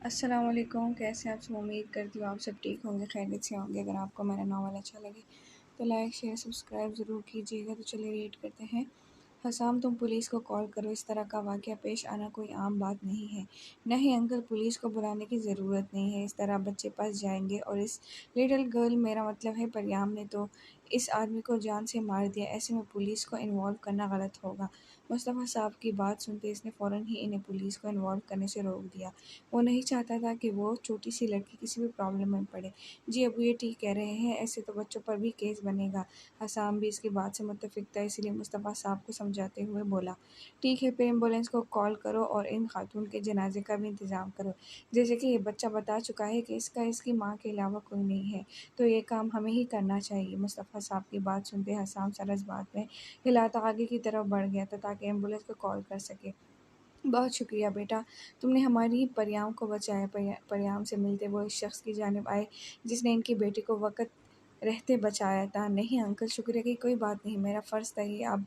السلام علیکم، کیسے ہیں آپ سب؟ امید کرتی ہوں آپ سب ٹھیک ہوں گے، خیریت سے ہوں گے۔ اگر آپ کو میرا ناول اچھا لگے تو لائک شیئر سبسکرائب ضرور کیجیے گا۔ تو چلیے ریڈ کرتے ہیں۔ حسام، تم پولیس کو کال کرو۔ اس طرح کا واقعہ پیش آنا کوئی عام بات نہیں ہے۔ نہیں انکل، پولیس کو بلانے کی ضرورت نہیں ہے۔ اس طرح بچے پھنس جائیں گے۔ اور اس لٹل گرل، میرا مطلب ہے پریام نے تو اس آدمی کو جان سے مار دیا۔ ایسے میں پولیس کو انوالو کرنا غلط ہوگا۔ مصطفیٰ صاحب کی بات سنتے اس نے فوراً ہی انہیں پولیس کو انوالو کرنے سے روک دیا۔ وہ نہیں چاہتا تھا کہ وہ چھوٹی سی لڑکی کسی بھی پرابلم میں پڑے۔ جی ابو، یہ ٹھیک کہہ رہے ہیں، ایسے تو بچوں پر بھی کیس بنے گا۔ حسام بھی اس کی بات سے متفق تھا، اس لیے مصطفیٰ صاحب کو سمجھاتے ہوئے بولا، ٹھیک ہے، پھر ایمبولینس کو کال کرو اور ان خاتون کے جنازے کا بھی انتظام کرو۔ جیسے کہ یہ بچہ بتا چکا ہے کہ اس کی ماں کے علاوہ کوئی نہیں ہے، تو یہ کام ہمیں ہی کرنا چاہیے۔ مصطفیٰ صاحب کی بات سنتے حسام سر اس بات میں ہلاتا آگے کی طرف بڑھ گیا تھا تاکہ ایمبولینس کو کال کر سکے۔ بہت شکریہ بیٹا، تم نے ہماری پریام کو بچایا۔ پریام سے ملتے وہ اس شخص کی جانب آئے جس نے ان کی بیٹی کو وقت رہتے بچایا تھا۔ نہیں انکل، شکریہ کی کوئی بات نہیں، میرا فرض تھا یہ، اب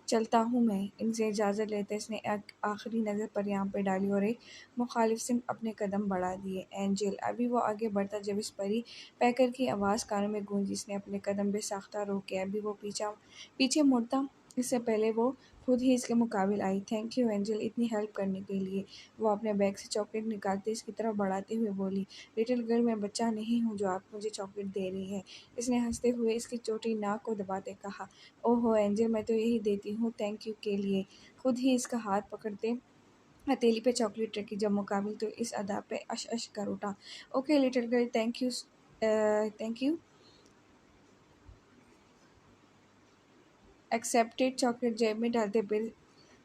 چلتا ہوں میں۔ ان سے اجازت لیتے اس نے ایک آخری نظر پریام پہ ڈالی اور ایک مخالف سمت اپنے قدم بڑھا دیے۔ اینجل، ابھی وہ آگے بڑھتا جب اس پری پیکر کی آواز کانوں میں گونجی۔ اس نے اپنے قدم بے ساختہ روکے، ابھی وہ پیچھے مڑتا اس سے پہلے وہ خود ہی اس کے مقابل آئی۔ تھینک یو اینجل، اتنی ہیلپ کرنے کے لیے۔ وہ اپنے بیگ سے چاکلیٹ نکالتے اس کی طرف بڑھاتے ہوئے بولی، لٹل گرل، میں بچہ نہیں ہوں جو آپ مجھے چاکلیٹ دے رہی ہے۔ اس نے ہنستے ہوئے اس کی چھوٹی ناک کو دباتے کہا، اوہ ہو اینجل، میں تو یہی دیتی ہوں تھینک یو کے لیے۔ خود ہی اس کا ہاتھ پکڑتے ہتھیلی پہ چاکلیٹ رکھی جب مقابل تو اس ادا پہ اش اش کر اٹھا۔ Okay little girl, thank you accepted. Chocolate جیب میں ڈالتے پھر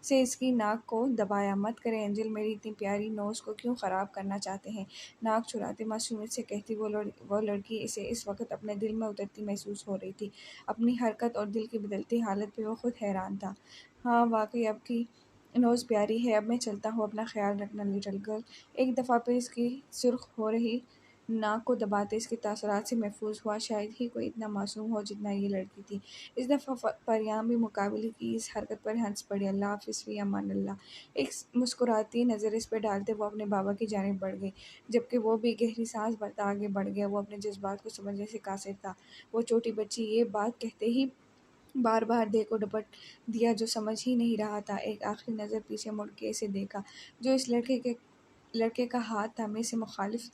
سے اس کی ناک کو دبایا۔ مت کریں اینجل، میری اتنی پیاری نوز کو کیوں خراب کرنا چاہتے ہیں؟ ناک چراتے معصومیت سے کہتی وہ لڑکی اسے اس وقت اپنے دل میں اترتی محسوس ہو رہی تھی۔ اپنی حرکت اور دل کی بدلتی حالت پہ وہ خود حیران تھا۔ ہاں واقعی آپ کی نوز پیاری ہے، اب میں چلتا ہوں، اپنا خیال رکھنا لٹل گرل۔ ایک دفعہ پھر اس کی سرخ ہو رہی ناک کو دباتے اس کے تاثرات سے محفوظ ہوا۔ شاید ہی کوئی اتنا معصوم ہو جتنا یہ لڑکی تھی۔ اس دفعہ پریام بھی مقابل کی اس حرکت پر ہنس پڑی۔ اللہ حافظ، فی امان اللہ۔ ایک مسکراتی نظر اس پہ ڈالتے وہ اپنے بابا کی جانب بڑھ گئی، جبکہ وہ بھی گہری سانس بھرتا آگے بڑھ گیا۔ وہ اپنے جذبات کو سمجھنے سے قاصر تھا۔ وہ چھوٹی بچی یہ بات کہتے ہی بار بار دل کو ڈپٹ دیا جو سمجھ ہی نہیں رہا تھا۔ ایک آخری نظر پیچھے مڑ کے اسے دیکھا جو اس لڑکے کا ہاتھ تھامے سے مخالف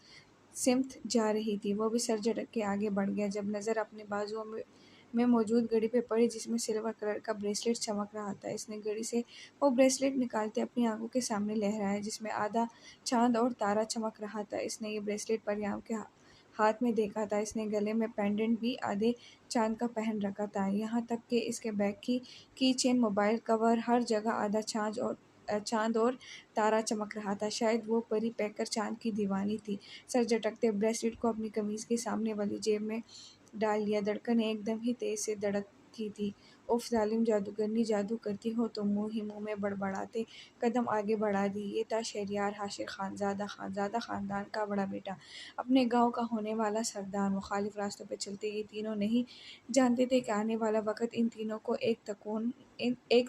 سمت جا رہی تھی۔ وہ بھی سر جھٹک کے آگے بڑھ گیا جب نظر اپنے بازوؤں میں موجود گھڑی پہ پڑی جس میں سلور کلر کا بریسلیٹ چمک رہا تھا۔ اس نے گھڑی سے وہ بریسلیٹ نکالتے اپنی آنکھوں کے سامنے لہرایا جس میں آدھا چاند اور تارا چمک رہا تھا۔ اس نے یہ بریسلیٹ پریام کے ہاتھ میں دیکھا تھا۔ اس نے گلے میں پینڈنٹ بھی آدھے چاند کا پہن رکھا تھا، یہاں تک کہ اس کے بیگ کی چین، موبائل کور، ہر جگہ آدھا چاند اور تارا چمک رہا تھا۔ شاید وہ پری پیکر چاند کی دیوانی تھی۔ سر جھٹکتے بریسلیٹ کو اپنی قمیض کی سامنے والی جیب میں ڈال لیا۔ دھڑکنیں ایک دم ہی تیز سے دھڑکی تھی۔ اف ظالم جادوگرنی، جادو کرتی ہو تو منہ ہی منہ میں بڑبڑاتے قدم آگے بڑھا دی۔ یہ تھا شہریار حاشر خانزادہ خاندان کا بڑا بیٹا، اپنے گاؤں کا ہونے والا سردار۔ مخالف راستوں پہ چلتے یہ تینوں نہیں جانتے تھے کہ آنے والا وقت ان تینوں کو ایک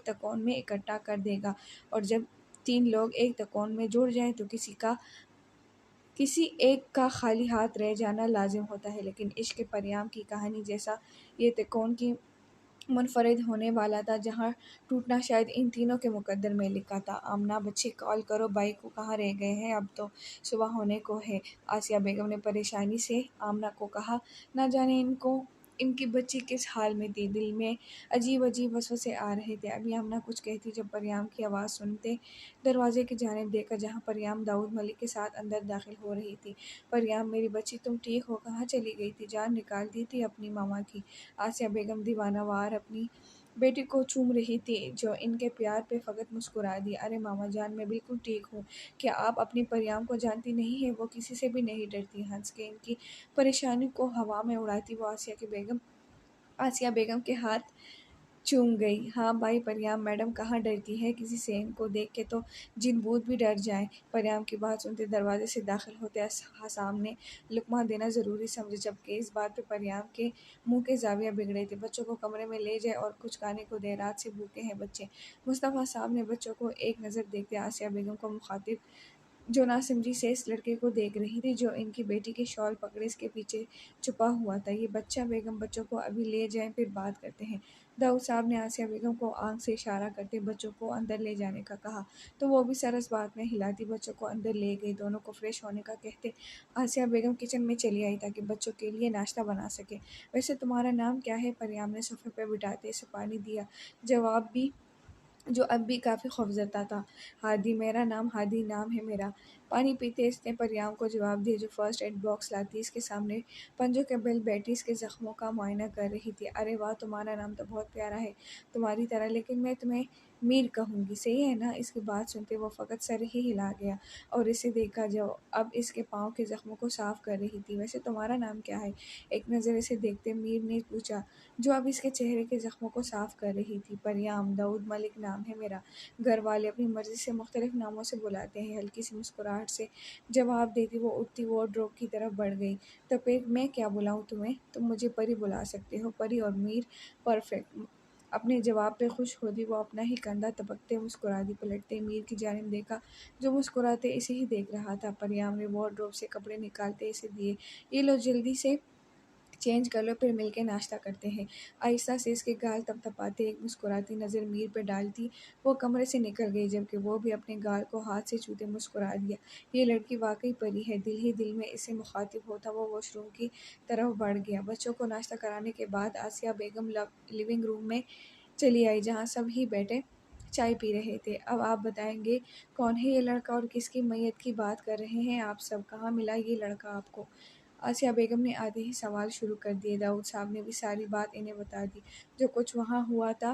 تکون میں اکٹھا کر دے گا، اور جب تین لوگ ایک تکون میں جڑ جائیں تو کسی ایک کا خالی ہاتھ رہ جانا لازم ہوتا ہے، لیکن عشق پریام کی کہانی جیسا یہ تکون کی منفرد ہونے والا تھا جہاں ٹوٹنا شاید ان تینوں کے مقدر میں لکھا تھا۔ آمنہ، بچے کال کرو بھائی کو، کہاں رہ گئے ہیں، اب تو صبح ہونے کو ہے۔ آسیہ بیگم نے پریشانی سے آمنہ کو کہا، نہ جانے ان کی بچی کس حال میں تھی، دل میں عجیب وسوسے آ رہے تھے۔ ابھی آمنہ کچھ کہتی جب پریام کی آواز سنتے دروازے کی جانب دیکھا جہاں پریام داؤد ملک کے ساتھ اندر داخل ہو رہی تھی۔ پریام، میری بچی تم ٹھیک ہو؟ کہاں چلی گئی تھی؟ جان نکال دی تھی اپنی ماما کی؟ آسیہ بیگم دیوانہ وار اپنی بیٹی کو چوم رہی تھی جو ان کے پیار پہ فقط مسکرا دی۔ ارے ماما جان، میں بالکل ٹھیک ہوں۔ کیا آپ اپنی پریام کو جانتی نہیں ہیں؟ وہ کسی سے بھی نہیں ڈرتی۔ ہنس کے ان کی پریشانی کو ہوا میں اڑاتی وہ آسیہ بیگم کے ہاتھ چوم گئی۔ ہاں بھائی پریام میڈم کہاں ڈرتی ہے کسی سے، ان کو دیکھ کے تو جن بھوت بھی ڈر جائیں۔ پریام کی بات سنتے دروازے سے داخل ہوتے حسام نے لقمہ دینا ضروری سمجھا، جبکہ اس بات پہ پریام کے منہ کے زاویہ بگڑے تھے۔ بچوں کو کمرے میں لے جائے اور کچھ کھانے کو دے، رات سے بھوکے ہیں بچے۔ مصطفیٰ صاحب نے بچوں کو ایک نظر دیکھتے آسیہ بیگم کو مخاطب جو ناسمجھی سے اس لڑکے کو دیکھ رہی تھی جو ان کی بیٹی کے شال پکڑے اس کے پیچھے چھپا ہوا تھا۔ یہ بچہ بیگم بچوں کو ابھی لے جائیں پھر بات کرتے ہیں۔ داؤد صاحب نے آسیہ بیگم کو آنکھ سے اشارہ کرتے بچوں کو اندر لے جانے کا کہا تو وہ بھی سر اس بات میں ہلاتی بچوں کو اندر لے گئی۔ دونوں کو فریش ہونے کا کہتے آسیہ بیگم کچن میں چلی آئی تاکہ بچوں کے لیے ناشتہ بنا سکے۔ ویسے تمہارا نام کیا ہے؟ پریام نے صفحے پہ بٹھاتے اسے پانی دیا، جواب بھی جو اب بھی کافی خوفزدہ تھا۔ ہادی، میرا نام ہادی نام ہے میرا۔ پانی پیتے اس نے پریام کو جواب دیا جو فرسٹ ایڈ باکس لاتی اس کے سامنے پنجوں کے بل بیٹھی اس کے زخموں کا معائنہ کر رہی تھی۔ ارے واہ، تمہارا نام تو بہت پیارا ہے تمہاری طرح، لیکن میں تمہیں میر کہوں گی، صحیح ہے نا؟ اس کی بات سنتے وہ فقط سر ہی ہلا گیا اور اسے دیکھا جو اب اس کے پاؤں کے زخموں کو صاف کر رہی تھی۔ ویسے تمہارا نام کیا ہے؟ ایک نظر اسے دیکھتے میر نے پوچھا جو اب اس کے چہرے کے زخموں کو صاف کر رہی تھی۔ پریام، داؤد ملک نام ہے میرا۔ گھر والے اپنی مرضی سے مختلف ناموں سے بلاتے ہیں۔ ہلکی سی مسکراہٹ سے جواب دیتی وہ اٹھتی وارڈروب کی طرف بڑھ گئی۔ تو پھر میں کیا بلاؤں تمہیں؟ تم مجھے پری بلا سکتے ہو۔ پری اور میر، پرفیکٹ۔ اپنے جواب پہ خوش ہوتی وہ اپنا ہی کندھا ٹپکتے مسکرا دی، پلٹتے میر کی جانب دیکھا جو مسکراتے اسے ہی دیکھ رہا تھا۔ پریام نے وارڈروب سے کپڑے نکالتے اسے دیے، یہ لو جلدی سے چینج کر لو پھر مل کے ناشتہ کرتے ہیں۔ آہستہ سے اس کے گال تھپتھپاتے ایک مسکراتی نظر میر پہ ڈالتی وہ کمرے سے نکل گئی، جبکہ وہ بھی اپنے گال کو ہاتھ سے چھوتے مسکرا دیا۔ یہ لڑکی واقعی پری ہے، دل ہی دل میں اسے مخاطب ہوتا وہ واش روم کی طرف بڑھ گیا۔ بچوں کو ناشتہ کرانے کے بعد آسیہ بیگم لیونگ روم میں چلی آئی جہاں سب ہی بیٹھے چائے پی رہے تھے۔ اب آپ بتائیں گے کون ہے یہ لڑکا اور کس کی میت کی بات کر رہے ہیں آپ سب؟ کہاں ملا یہ لڑکا آپ کو؟ آسیہ بیگم نے آتے ہی سوال شروع کر دیے۔ داؤد صاحب نے بھی ساری بات انہیں بتا دی جو کچھ وہاں ہوا تھا۔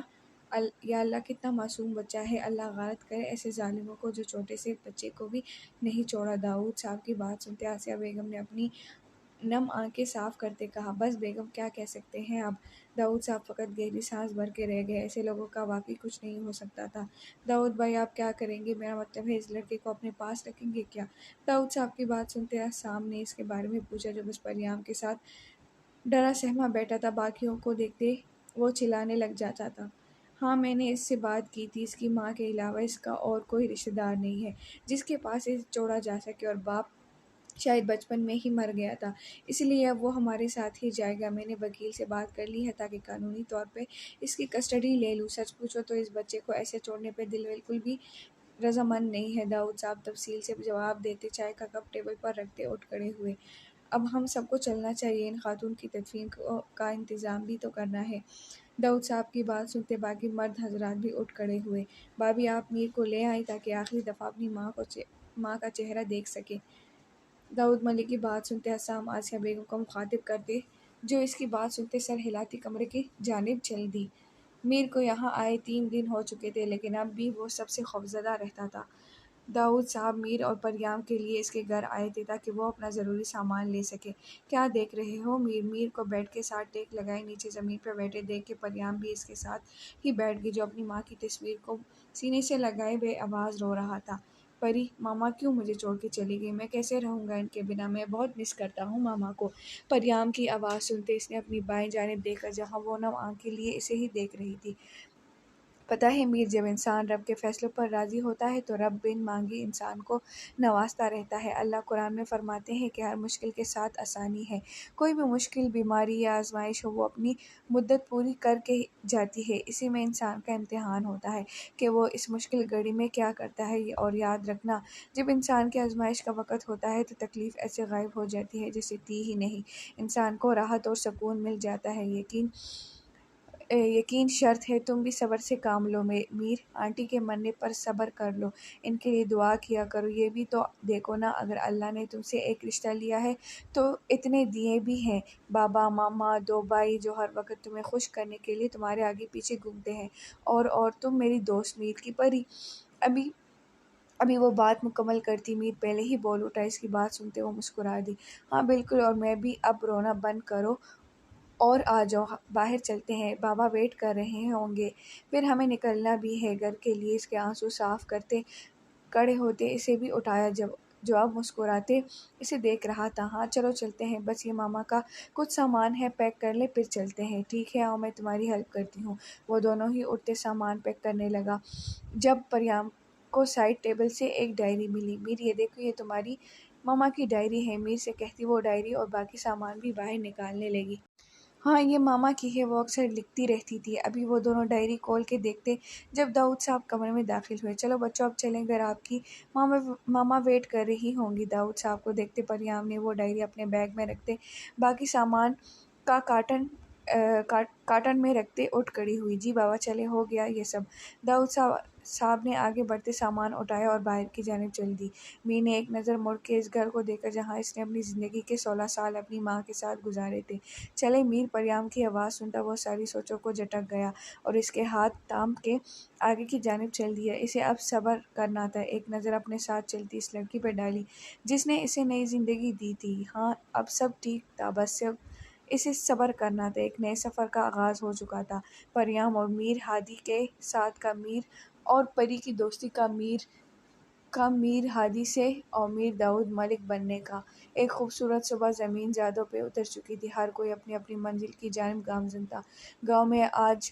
یا اللہ کتنا معصوم بچہ ہے، اللہ غارت کرے ایسے ظالموں کو جو چھوٹے سے بچے کو بھی نہیں چھوڑا۔ داؤد صاحب کی بات سنتے آسیہ بیگم نے اپنی نم آنکھیں صاف کرتے کہا بس بیگم کیا کہہ سکتے ہیں اب؟ داؤد صاحب فقط گہری سانس بھر کے رہ گئے، ایسے لوگوں کا واقعی کچھ نہیں ہو سکتا تھا۔ داؤد بھائی آپ کیا کریں گے؟ میرا مطلب ہے اس لڑکے کو اپنے پاس رکھیں گے کیا؟ داؤد صاحب کی بات سنتے عصام نے اس کے بارے میں پوچھا جو بس پریام کے ساتھ ڈرا سہما بیٹھا تھا، باقیوں کو دیکھتے وہ چلانے لگ جاتا تھا۔ ہاں میں نے اس سے بات کی تھی، اس کی ماں کے علاوہ اس کا اور کوئی رشتہ دار نہیں ہے جس کے پاس اسے چھوڑا جا سکے، اور باپ شاید بچپن میں ہی مر گیا تھا اس لیے اب وہ ہمارے ساتھ ہی جائے گا۔ میں نے وکیل سے بات کر لی ہے تاکہ قانونی طور پہ اس کی کسٹڈی لے لوں۔ سچ پوچھو تو اس بچے کو ایسے چھوڑنے پہ دل بالکل بھی رضامند نہیں ہے، داؤد صاحب تفصیل سے جواب دیتے چائے کا کپ ٹیبل پر رکھتے اٹھ کھڑے ہوئے۔ اب ہم سب کو چلنا چاہیے، ان خاتون کی تدفین کا انتظام بھی تو کرنا ہے۔ داؤد صاحب کی بات سنتے باقی مرد حضرات بھی اٹھ کھڑے ہوئے۔ بھابھی آپ میر کو لے آئیں تاکہ آخری دفعہ اپنی ماں کا چہرہ دیکھ سکے۔ داؤد ملک کی بات سنتے عصام آسیہ بیگم کو مخاطب کرتے جو اس کی بات سنتے سر ہلاتی کمرے کی جانب چل دی۔ میر کو یہاں آئے 3 دن ہو چکے تھے لیکن اب بھی وہ سب سے خوفزدہ رہتا تھا۔ داؤد صاحب میر اور پریام کے لیے اس کے گھر آئے تھے تاکہ وہ اپنا ضروری سامان لے سکے۔ کیا دیکھ رہے ہو؟ میر کو بیڈ کے ساتھ ٹیک لگائے نیچے زمین پر بیٹھے دیکھ کے پریام بھی اس کے ساتھ ہی بیٹھ گئی جو اپنی ماں کی تصویر کو سینے سے لگائے بے آواز رو رہا تھا۔ پری، ماما کیوں مجھے چھوڑ کے چلی گئی؟ میں کیسے رہوں گا ان کے بنا؟ میں بہت مس کرتا ہوں ماما کو۔ پریام کی آواز سنتے اس نے اپنی بائیں جانب دیکھا جہاں وہ نم آنکھیں لیے اسے ہی دیکھ رہی تھی۔ پتہ ہے میر، جب انسان رب کے فیصلوں پر راضی ہوتا ہے تو رب بن مانگی انسان کو نوازتا رہتا ہے۔ اللہ قرآن میں فرماتے ہیں کہ ہر مشکل کے ساتھ آسانی ہے۔ کوئی بھی مشکل، بیماری یا آزمائش ہو وہ اپنی مدت پوری کر کے جاتی ہے، اسی میں انسان کا امتحان ہوتا ہے کہ وہ اس مشکل گھڑی میں کیا کرتا ہے۔ اور یاد رکھنا، جب انسان کی آزمائش کا وقت ہوتا ہے تو تکلیف ایسے غائب ہو جاتی ہے جیسے تھی ہی نہیں، انسان کو راحت اور سکون مل جاتا ہے۔ یقین شرط ہے تم بھی صبر سے کام لو میر، آنٹی کے مرنے پر صبر کر لو، ان کے لیے دعا کیا کرو۔ یہ بھی تو دیکھو نا، اگر اللہ نے تم سے ایک رشتہ لیا ہے تو اتنے دیے بھی ہیں، بابا، ماما، 2 بھائی جو ہر وقت تمہیں خوش کرنے کے لیے تمہارے آگے پیچھے گھومتے ہیں، اور تم میری دوست میر کی پری۔ ابھی وہ بات مکمل کرتی میر پہلے ہی بول اٹھا۔ اس کی بات سنتے وہ مسکرا دی۔ ہاں بالکل، اور میں بھی، اب رونا بند کرو اور آ جاؤ، باہر چلتے ہیں، بابا ویٹ کر رہے ہوں گے، پھر ہمیں نکلنا بھی ہے گھر کے لیے۔ اس کے آنسو صاف کرتے کڑے ہوتے اسے بھی اٹھایا جو اب مسکراتے اسے دیکھ رہا تھا۔ ہاں چلو چلتے ہیں، بس یہ ماما کا کچھ سامان ہے پیک کر لیں پھر چلتے ہیں۔ ٹھیک ہے آؤ میں تمہاری ہیلپ کرتی ہوں۔ وہ دونوں ہی اٹھتے سامان پیک کرنے لگا۔ جب پریام کو سائڈ ٹیبل سے ایک ڈائری ملی۔ میر یہ دیکھو، یہ تمہاری ماما کی ڈائری ہے، میر سے کہتی وہ ڈائری اور باقی سامان بھی باہر نکالنے لگی۔ ہاں یہ ماما کی ہے، وہ اکثر لکھتی رہتی تھی۔ ابھی وہ دونوں ڈائری کھول کے دیکھتے جب داؤد صاحب کمرے میں داخل ہوئے۔ چلو بچوں اب چلیں، گھر آپ کی ماما ویٹ کر رہی ہوں گی۔ داؤد صاحب کو دیکھتے پریام نے وہ ڈائری اپنے بیگ میں رکھتے باقی سامان کا کارٹن میں رکھتے اٹھ کھڑی ہوئی۔ جی بابا چلے، ہو گیا یہ سب۔ داؤد صاحب نے آگے بڑھتے سامان اٹھایا اور باہر کی جانب چل دی۔ میر نے ایک نظر مڑ کے اس گھر کو دیکھا جہاں اس نے اپنی زندگی کے 16 سال اپنی ماں کے ساتھ گزارے تھے۔ چلے میر، پریام کی آواز سنتا وہ ساری سوچوں کو جھٹک گیا اور اس کے ہاتھ تھام کے آگے کی جانب چل دیا۔ اسے اب صبر کرنا تھا۔ ایک نظر اپنے ساتھ چلتی اس لڑکی پہ ڈالی جس نے اسے نئی زندگی دی تھی۔ ہاں اب سب ٹھیک تھا، بس اسے صبر کرنا تھا۔ ایک نئے سفر کا آغاز ہو چکا تھا۔ پریام اور میر، ہادی کے ساتھ کا میر اور پری کی دوستی کا میر ہادی سے اور میر داؤد ملک بننے کا۔ ایک خوبصورت صبح زمین زادوں پہ اتر چکی تھی۔ ہر کوئی اپنی اپنی منزل کی جانب گامزن تھا۔ گاؤں میں آج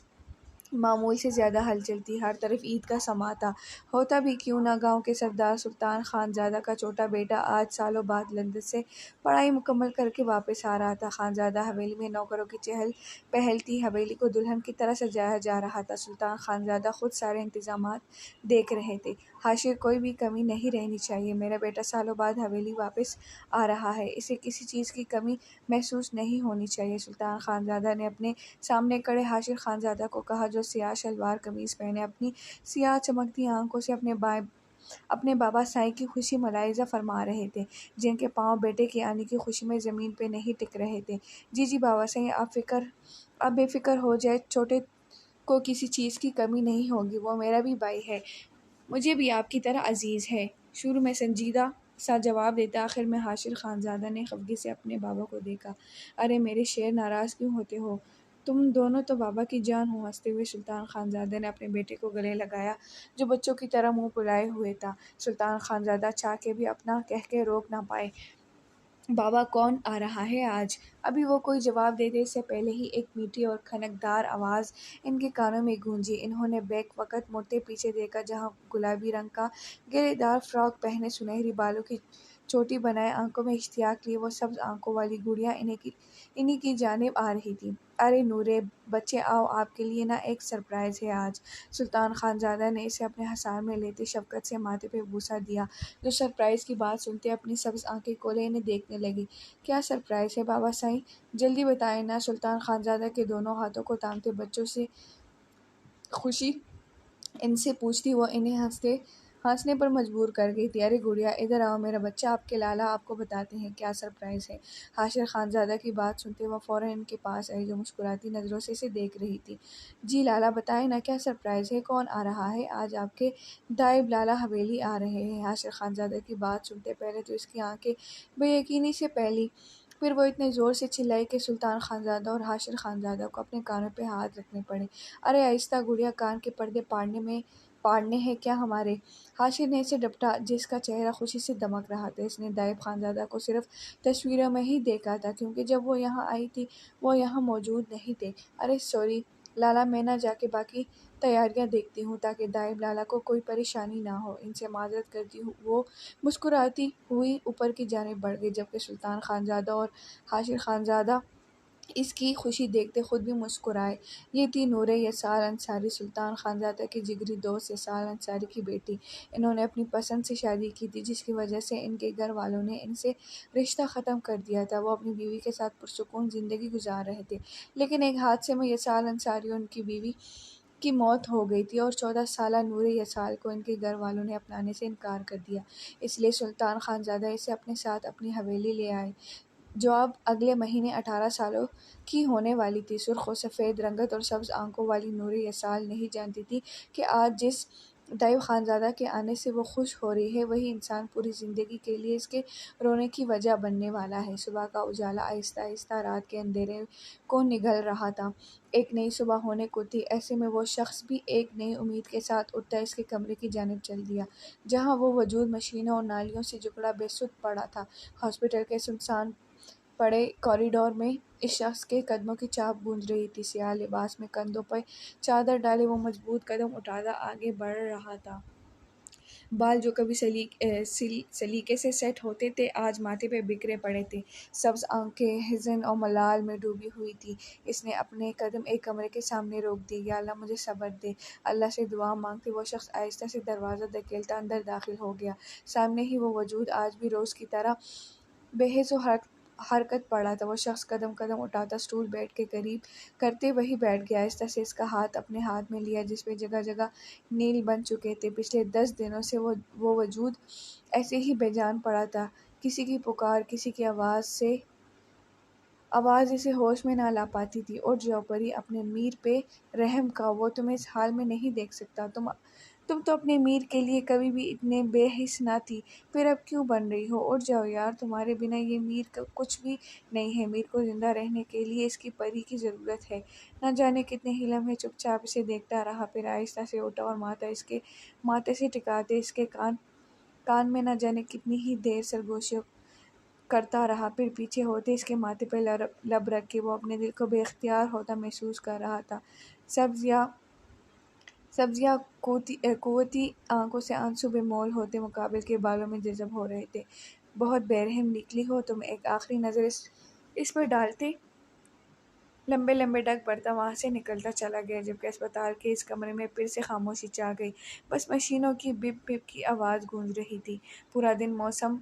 معمول سے زیادہ ہلچل تھی، ہر طرف عید کا سماں تھا۔ ہوتا بھی کیوں نہ، گاؤں کے سردار سلطان خان زادہ کا چھوٹا بیٹا آج سالوں بعد لندن سے پڑھائی مکمل کر کے واپس آ رہا تھا۔ خان زادہ حویلی میں نوکروں کی چہل پہل تھی، حویلی کو دلہن کی طرح سجایا جا رہا تھا۔ سلطان خان زادہ خود سارے انتظامات دیکھ رہے تھے۔ حاشر کوئی بھی کمی نہیں رہنی چاہیے، میرا بیٹا سالوں بعد حویلی واپس آ رہا ہے، اسے کسی چیز کی کمی محسوس نہیں ہونی چاہیے۔ سلطان خان زادہ نے اپنے سامنے کھڑے حاشر خان زادہ کو کہا جو سیاہ شلوار قمیض پہنے اپنی سیاہ چمکتی آنکھوں سے اپنے بابا سائیں کی خوشی ملاحظہ فرما رہے تھے، جن کے پاؤں بیٹے کے آنے کی خوشی میں زمین پہ نہیں ٹک رہے تھے۔ جی بابا سائیں، آپ بے فکر ہو جائیں، چھوٹے کو کسی چیز کی کمی نہیں ہوگی، وہ میرا بھی بھائی ہے، مجھے بھی آپ کی طرح عزیز ہے۔ شروع میں سنجیدہ سا جواب دیتا، آخر میں حاشر خان زادہ نے خفگی سے اپنے بابا کو دیکھا۔ ارے میرے شیر، ناراض کیوں ہوتے ہو؟ تم دونوں تو بابا کی جان ہو۔ ہنستے ہوئے سلطان خان زادہ نے اپنے بیٹے کو گلے لگایا جو بچوں کی طرح منہ پھلائے ہوئے تھا۔ سلطان خان زادہ چاہ کے بھی اپنا قہقہ روک نہ پائے۔ بابا کون آ رہا ہے آج؟ ابھی وہ کوئی جواب دے اس سے پہلے ہی ایک میٹھی اور کھنکدار آواز ان کے کانوں میں گونجی۔ انہوں نے بیک وقت مڑتے پیچھے دیکھا جہاں گلابی رنگ کا گرے دار فراک پہنے، سنہری بالوں کی چوٹی بنائے، آنکھوں میں اشتیاق لیے وہ سبز آنکھوں والی گڑیا انہی کی جانب آ رہی تھی۔ ارے نورے، بچے آؤ، آپ کے لیے نا ایک سرپرائز ہے آج۔ سلطان خان زادہ نے اسے اپنے حصار میں لیتے شفقت سے ماتھے پہ بوسہ دیا، جو سرپرائز کی بات سنتے اپنی سبز آنکھیں کھولے انہیں دیکھنے لگی۔ کیا سرپرائز ہے بابا سائیں؟ جلدی بتائیں نا۔ سلطان خان زادہ کے دونوں ہاتھوں کو تھامتے بچوں سے خوشی ان سے پوچھتی وہ انہیں ہنسنے پر مجبور کر گئی تھی۔ ارے گڑیا ادھر آؤ، میرا بچہ، آپ کے لالا آپ کو بتاتے ہیں کیا سرپرائز ہے۔ حاشر خان زادہ کی بات سنتے وہ فوراً ان کے پاس آئی جو مسکراتی نظروں سے اسے دیکھ رہی تھی۔ جی لالا بتائیں نا، کیا سرپرائز ہے؟ کون آ رہا ہے آج؟ آپ کے دائب لالا حویلی آ رہے ہیں۔ حاشر خان زادہ کی بات سنتے پہلے تو اس کی آنکھیں بے یقینی سے پھیلی، پھر وہ اتنے زور سے چلائی کہ سلطان خان زادہ اور حاشر خان زادہ کو اپنے کانوں پہ ہاتھ رکھنے پڑے۔ ارے آہستہ گڑیا، کان کے پردے پاڑنے ہیں کیا ہمارے؟ حاشر نے اسے ڈپٹا جس کا چہرہ خوشی سے دمک رہا تھا۔ اس نے دائب خان زادہ کو صرف تصویروں میں ہی دیکھا تھا کیونکہ جب وہ یہاں آئی تھی وہ یہاں موجود نہیں تھے۔ ارے سوری لالا، میں نہ جا کے باقی تیاریاں دیکھتی ہوں تاکہ دائب لالا کو کوئی پریشانی نہ ہو۔ ان سے معذرت کرتی وہ مسکراتی ہوئی اوپر کی جانب بڑھ گئی جبکہ سلطان خان زادہ اور حاشر خان زادہ اس کی خوشی دیکھتے خود بھی مسکرائے۔ یہ تھی نورے یسار انصاری، سلطان خان زادہ کی جگری دوست یسار انصاری کی بیٹی۔ انہوں نے اپنی پسند سے شادی کی تھی جس کی وجہ سے ان کے گھر والوں نے ان سے رشتہ ختم کر دیا تھا۔ وہ اپنی بیوی کے ساتھ پرسکون زندگی گزار رہے تھے، لیکن ایک حادثے میں یسار انصاری اور ان کی بیوی کی موت ہو گئی تھی اور 14 سالہ نورے یسار کو ان کے گھر والوں نے اپنانے سے انکار کر دیا۔ اس لیے سلطان خان زادہ اسے اپنے ساتھ اپنی حویلی لے آئے جو اب اگلے مہینے 18 سالوں کی ہونے والی تھی۔ سرخ و سفید رنگت اور سبز آنکھوں والی نورے یسار نہیں جانتی تھی کہ آج جس دائب خان زادہ کے آنے سے وہ خوش ہو رہی ہے وہی انسان پوری زندگی کے لیے اس کے رونے کی وجہ بننے والا ہے۔ صبح کا اجالا آہستہ آہستہ رات کے اندھیرے کو نگل رہا تھا۔ ایک نئی صبح ہونے کو تھی، ایسے میں وہ شخص بھی ایک نئی امید کے ساتھ اٹھتا اس کے کمرے کی جانب چل دیا جہاں وہ وجود مشینوں اور نالیوں سے جکڑا بے سود پڑا تھا۔ ہاسپٹل کے سنسان پڑے کوریڈور میں اس شخص کے قدموں کی چاپ گونج رہی تھی۔ سیاہ لباس میں کندھوں پہ چادر ڈالے وہ مضبوط قدم اٹھاتا آگے بڑھ رہا تھا۔ بال جو کبھی سلیقے سے سیٹ ہوتے تھے آج ماتھے پہ بکھرے پڑے تھے۔ سبز آنکھیں حزن اور ملال میں ڈوبی ہوئی تھیں۔ اس نے اپنے قدم ایک کمرے کے سامنے روک دیے۔ یا اللہ مجھے صبر دے، اللہ سے دعا مانگتے وہ شخص آہستہ سے دروازہ دھکیلتا اندر داخل ہو گیا۔ سامنے ہی وہ وجود آج بھی روز کی طرح بے حس و حرکت پڑا تھا۔ وہ شخص قدم قدم اٹھاتا اسٹول بیڈ کے قریب کرتے وہی بیٹھ گیا۔ آہستہ سے اس کا ہاتھ اپنے ہاتھ میں لیا جس پہ جگہ جگہ نیل بن چکے تھے۔ پچھلے 10 دنوں سے وہ وجود ایسے ہی بے جان پڑا تھا۔ کسی کی پکار، کسی کی آواز اسے ہوش میں نہ لا پاتی تھی۔ اٹھ جاؤ پری، اپنے میر پہ رحم کا، وہ تمہیں اس حال میں نہیں دیکھ سکتا۔ تم تو اپنے میر کے لیے کبھی بھی اتنے بے حس نہ تھی، پھر اب کیوں بن رہی ہو؟ اٹھ جاؤ یار، تمہارے بنا یہ میر کچھ بھی نہیں ہے۔ میر کو زندہ رہنے کے لیے اس کی پری کی ضرورت ہے۔ نہ جانے کتنے ہی لمحے چپ چاپ اسے دیکھتا رہا، پھر آہستہ سے اٹھا اور ماتھا اس کے ماتھے سے ٹکاتے اس کے کان میں نہ جانے کتنی ہی دیر سرگوشیاں کرتا رہا، پھر پیچھے ہوتے اس کے ماتھے پہ لب رکھ کے وہ اپنے دل کو بے اختیار ہوتا محسوس کر رہا تھا۔ سبزیاں قوتی آنکھوں سے آنسو بے مول ہوتے مقابل کے بالوں میں جذب ہو رہے تھے۔ بہت بے رحم نکلی ہو تم، ایک آخری نظر اس پر ڈالتے لمبے لمبے ڈگ بھرتا وہاں سے نکلتا چلا گیا، جبکہ اسپتال کے اس کمرے میں پھر سے خاموشی چھا گئی۔ بس مشینوں کی بپ بپ کی آواز گونج رہی تھی۔ پورا دن موسم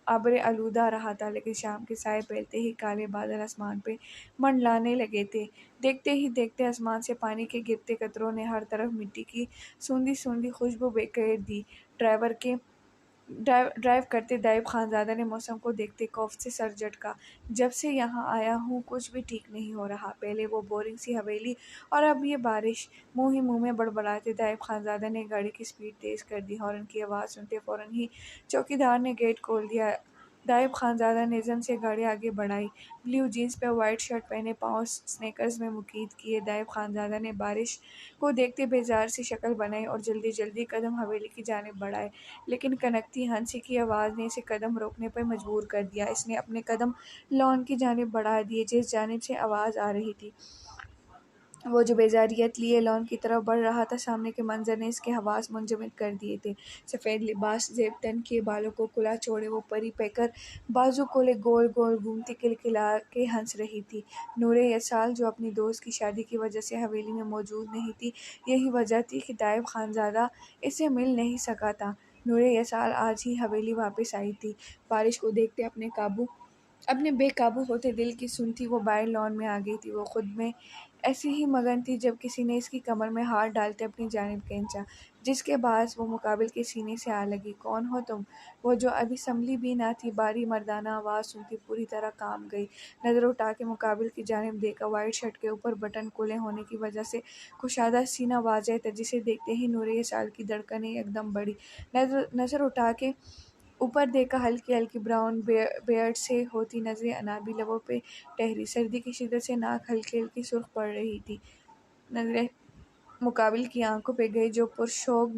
ابر آلودہ رہا تھا، لیکن شام کے سائے پھیلتے ہی کالے بادل آسمان پہ منڈلانے لگے تھے۔ دیکھتے ہی دیکھتے آسمان سے پانی کے گرتے قطروں نے ہر طرف مٹی کی سوندھی سوندھی خوشبو بکھیر دی۔ ڈرائیو کرتے دائب خانزادہ نے موسم کو دیکھتے خوف سے سر جھٹکا۔ جب سے یہاں آیا ہوں کچھ بھی ٹھیک نہیں ہو رہا، پہلے وہ بورنگ سی حویلی اور اب یہ بارش۔ منہ ہی منہ میں بڑبڑاتے دائب خانزادہ نے گاڑی کی سپیڈ تیز کر دی۔ ہارن کی آواز سنتے فوراً ہی چوکیدار نے گیٹ کھول دیا۔ دائب خانزادہ نے زن سے گاڑی آگے بڑھائی، بلیو جینس پہ وائٹ شرٹ پہنے، پاؤں سنیکرز میں مقید کیے۔ دائب خانزادہ نے بارش کو دیکھتے بیزار سی شکل بنائی اور جلدی جلدی قدم حویلی کی جانب بڑھائے، لیکن کنکتی ہنسی کی آواز نے اسے قدم روکنے پر مجبور کر دیا۔ اس نے اپنے قدم لان کی جانب بڑھا دیے جس جانب سے آواز آ رہی تھی۔ وہ جو بیزاریت لیے لان کی طرف بڑھ رہا تھا، سامنے کے منظر نے اس کے حواس منجمد کر دیے تھے۔ سفید لباس، زیب تن کیے بالوں کو کھلا چھوڑے وہ پری پیکر بازو کھولے گول گول گھومتی کلکلا کے ہنس رہی تھی۔ نور یسال جو اپنی دوست کی شادی کی وجہ سے حویلی میں موجود نہیں تھی، یہی وجہ تھی کہ دائب خانزادہ اس سے مل نہیں سکا تھا۔ نور یسال آج ہی حویلی واپس آئی تھی۔ بارش کو دیکھتے اپنے بے قابو ہوتے دل کی سنتی وہ باہر لان میں آ گئی تھی۔ وہ خود میں ایسی ہی مگن تھی جب کسی نے اس کی کمر میں ہاتھ ڈالتے اپنی جانب کھینچا، جس کے باعث وہ مقابل کے سینے سے آ لگی۔ کون ہو تم؟ وہ جو ابھی سنبھلی بھی نہ تھی بھاری مردانہ آواز سنتی پوری طرح کانپ گئی۔ نظر اٹھا کے مقابل کی جانب دیکھا، وائٹ شرٹ کے اوپر بٹن کھلے ہونے کی وجہ سے کشادہ سینہ واضح تھا، جسے دیکھتے ہی نور یسال کی دھڑکنیں یکدم بڑھی۔ نظر اٹھا کے اوپر دیکھا، ہلکی ہلکی براؤن بیئرڈ سے ہوتی نظریں انابی لبوں پہ ٹھہری، سردی کی شدت سے ناک ہلکی ہلکی سرخ پڑ رہی تھی۔ نظریں مقابل کی آنکھوں پہ گئی جو پرشوق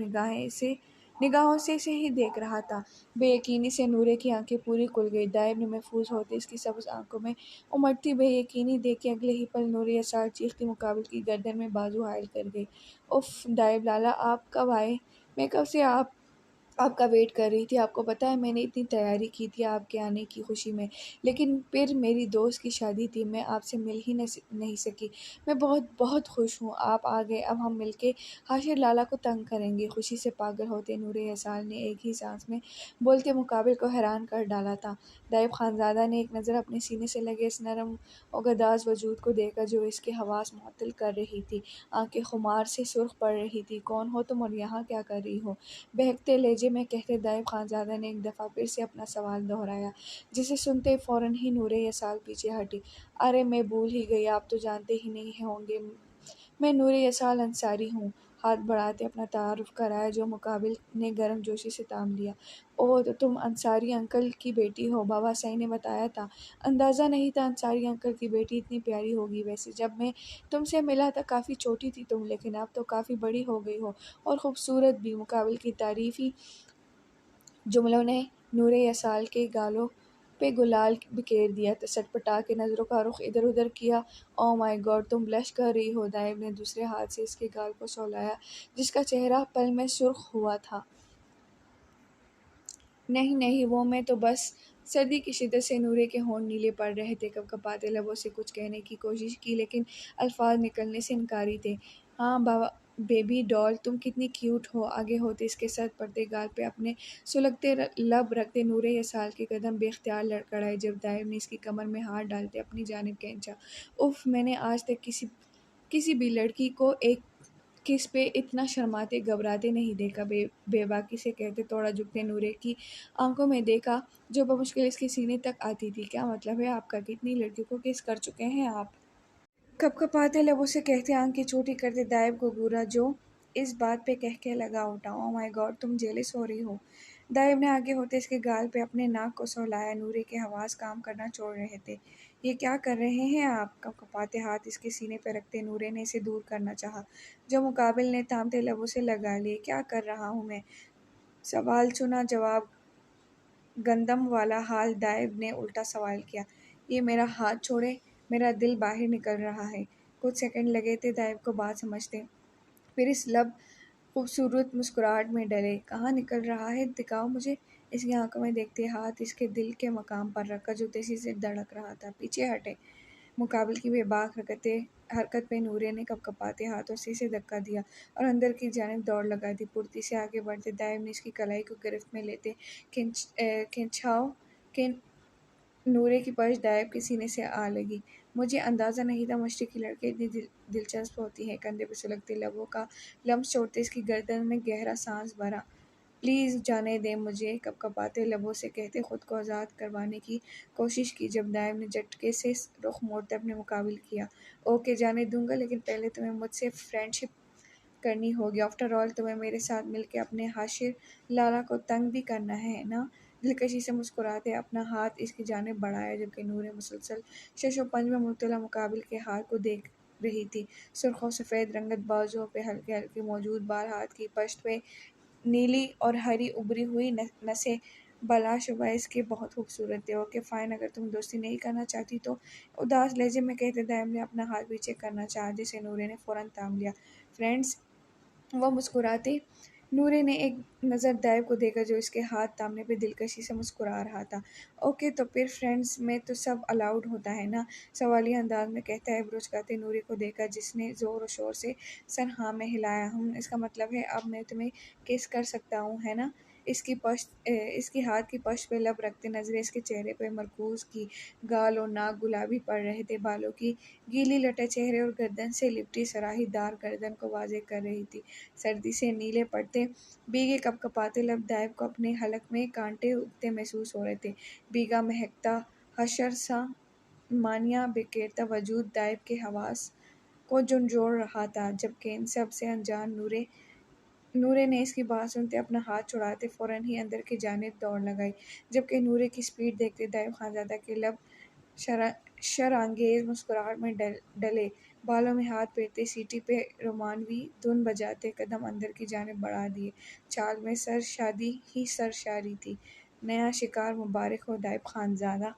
نگاہوں سے اسے ہی دیکھ رہا تھا۔ بے یقینی سے نورے کی آنکھیں پوری کھل گئی۔ دائب نے محفوظ ہوتے اس کی سبز آنکھوں میں امڑتی بے یقینی دیکھی۔ اگلے ہی پل نور یسال چیختی مقابل کی گردن میں بازو حائل کر گئی۔ اف دائب لالا، آپ کب آئے؟ میں کب سے آپ کا ویٹ کر رہی تھی۔ آپ کو پتہ ہے میں نے اتنی تیاری کی تھی آپ کے آنے کی خوشی میں، لیکن پھر میری دوست کی شادی تھی، میں آپ سے مل ہی نہیں سکی۔ میں بہت بہت خوش ہوں آپ آ گئے، اب ہم مل کے حاشر لالا کو تنگ کریں گے۔ خوشی سے پاگل ہوتے نور یسال نے ایک ہی سانس میں بولتے مقابل کو حیران کر ڈالا تھا۔ دائب خانزادہ نے ایک نظر اپنے سینے سے لگے اس نرم و گداز وجود کو دیکھا جو اس کے حواس معطل کر رہی تھی۔ آنکھیں خمار سے سرخ پڑ رہی تھی۔ کون ہو تم اور یہاں کیا کر رہی ہو؟ بہکتے لہجے میں کہتے دائب خانزادہ نے ایک دفعہ پھر سے اپنا سوال دہرایا، جسے سنتے فوراً ہی نور یسال پیچھے ہٹی۔ ارے میں بھول ہی گئی، آپ تو جانتے ہی نہیں ہوں گے، میں نور یسال انصاری ہوں۔ ہاتھ بڑھاتے اپنا تعارف کرایا جو مقابل نے گرم جوشی سے تام لیا۔ اوہ، تو تم انصاری انکل کی بیٹی ہو، بابا صاحب نے بتایا تھا۔ اندازہ نہیں تھا انصاری انکل کی بیٹی اتنی پیاری ہوگی۔ ویسے جب میں تم سے ملا تھا کافی چھوٹی تھی تم، لیکن اب تو کافی بڑی ہو گئی ہو اور خوبصورت بھی۔ مقابل کی تعریفی جملوں نے نور یسال کے گالوں پہ گلال بکھیر دیا۔ سٹپٹا کے نظروں کا رخ ادھر ادھر کیا۔ اوہ مائی گاڈ، تم بلش کر رہی ہو۔ دائب نے دوسرے ہاتھ سے اس کے گال کو سہلایا جس کا چہرہ پل میں سرخ ہوا تھا۔ نہیں نہیں، وہ میں تو بس سردی کی شدت سے نورے کے ہونٹ نیلے پڑ رہے تھے۔ کپکپاتے لبوں سے کچھ کہنے کی کوشش کی لیکن الفاظ نکلنے سے انکاری تھے۔ ہاں بابا بیبی ڈال، تم کتنی کیوٹ ہو، آگے ہوتے اس کے سر پڑتے گال پہ اپنے سلگتے لب رکھتے نورے یہ سال کے قدم بے اختیار لڑکھڑائے جب دائب نے اس کی کمر میں ہاتھ ڈالتے اپنی جانب کھینچا۔ اف، میں نے آج تک کسی بھی لڑکی کو ایک کس پہ اتنا شرماتے گھبراتے نہیں دیکھا، بے باکی سے کہتے توڑا جھکتے نورے کی آنکھوں میں دیکھا جو بمشکل اس کے سینے تک آتی تھی۔ کیا مطلب ہے آپ کا؟ کتنی لڑکیوں کو کس کر چکے ہیں آپ؟ کپکپاتے لبوں سے کہتے آنکھیں چھوٹی کرتے دائب کو گورا جو اس بات پہ کہہ لگا اٹھا۔ او مائی گاڈ، تم جیلس ہو رہی ہو؟ دائب نے آگے ہوتے اس کے گال پہ اپنے ناک کو سہلایا۔ نورے کے حواس کام کرنا چھوڑ رہے تھے۔ یہ کیا کر رہے ہیں آپ؟ کپکپاتے ہاتھ اس کے سینے پہ رکھتے نورے نے اسے دور کرنا چاہا جو مقابل نے تھامتے لبوں سے لگا لیے۔ کیا کر رہا ہوں میں؟ سوال چنا جواب گندم والا حال۔ دائب نے الٹا سوال کیا۔ یہ میرا ہاتھ چھوڑے، میرا دل باہر نکل رہا ہے۔ کچھ سیکنڈ لگے تھے دائب کو بات سمجھتے، پھر اس لب خوبصورت مسکراہٹ میں ڈلے۔ کہاں نکل رہا ہے؟ دکھاؤ مجھے۔ اس کی آنکھوں میں دیکھتے ہاتھ اس کے دل کے مقام پر رکھا جو تیزی سے دھڑک رہا تھا۔ پیچھے ہٹے۔ مقابل کی بے باک حرکت پہ نورے نے کپکپاتے ہاتھوں سے اسے دھکا دیا اور اندر کی جانب دوڑ لگا دی۔ پھرتی سے آگے بڑھتے دائب نے اس کی کلائی کو گرفت میں لیتے کھنچاؤ کہ نورے کی پشت دائب کے سینے سے آ لگی۔ مجھے اندازہ نہیں تھا مشرقی لڑکے اتنی دلچسپ ہوتی ہیں۔ کندھے پہ سلگتے لبوں کا لمس چھوڑتے اس کی گردن میں گہرا سانس بھرا۔ پلیز جانے دیں مجھے، کپکپاتے لبوں سے کہتے خود کو آزاد کروانے کی کوشش کی جب دائب نے جھٹکے سے رخ موڑتے اپنے مقابل کیا۔ اوکے، جانے دوں گا، لیکن پہلے تمہیں مجھ سے فرینڈ شپ کرنی ہوگی۔ آفٹر آل تمہیں میرے ساتھ مل کے اپنے حاشر لالا کو تنگ بھی کرنا ہے نا؟ دلکشی سے مسکراتے اپنا ہاتھ اس کی جانب بڑھایا جبکہ نورے مسلسل شش و پنج میں مبتلا مقابل کے ہاتھ کو دیکھ رہی تھی۔ سرخ و سفید رنگت بازوؤں پہ ہلکے ہلکے موجود بال، ہاتھ کی پشت پہ نیلی اور ہری ابری ہوئی نسیں بلا شبہ اس کے بہت خوبصورت تھے۔ اوکے فائن، اگر تم دوستی نہیں کرنا چاہتی تو، اداس لہجے میں کہتے دائب نے اپنا ہاتھ پیچھے کرنا چاہا جسے نورے نے فوراً تھام لیا۔ فرینڈز؟ وہ مسکراتے نورے نے ایک نظر دائب کو دیکھا جو اس کے ہاتھ تھامنے پہ دلکشی سے مسکرا رہا تھا۔ اوکے تو پھر فرینڈز میں تو سب الاؤڈ ہوتا ہے نا؟ سوالیہ انداز میں کہتا ہے بروچکاتے نورے کو دیکھا جس نے زور و شور سے سر ہاں میں ہلایا۔ اس کا مطلب ہے اب میں تمہیں کس کر سکتا ہوں، ہے نا؟ اس کی ہاتھ کی پشت پہ لب رکھتے نظریں اس کے چہرے پہ مرکوز کی۔ گال اور ناک گلابی پڑ رہے تھے، بالوں کی گیلی لٹیں چہرے اور گردن سے لپٹی سراہی دار گردن کو واضح کر رہی تھی۔ سردی سے نیلے پڑتے بھیگے کپکپاتے لب دائب کو اپنے حلق میں کانٹے اگتے محسوس ہو رہے تھے۔ بھیگا مہکتا حشر سا مانیہ بکھیرتا وجود دائب کے حواس کو جھنجھوڑ رہا تھا جبکہ ان سب سے انجان نورے نے اس کی بات سنتے اپنا ہاتھ چھڑاتے فوراً ہی اندر کی جانب دوڑ لگائی جبکہ نورے کی سپیڈ دیکھتے دائب خانزادہ کے لب شرانگیز مسکراہٹ میں ڈلے، بالوں میں ہاتھ پھیرتے سیٹی پہ رومانوی دھن بجاتے قدم اندر کی جانب بڑھا دیے۔ چال میں سرشاری تھی۔ نیا شکار مبارک ہو دائب خانزادہ۔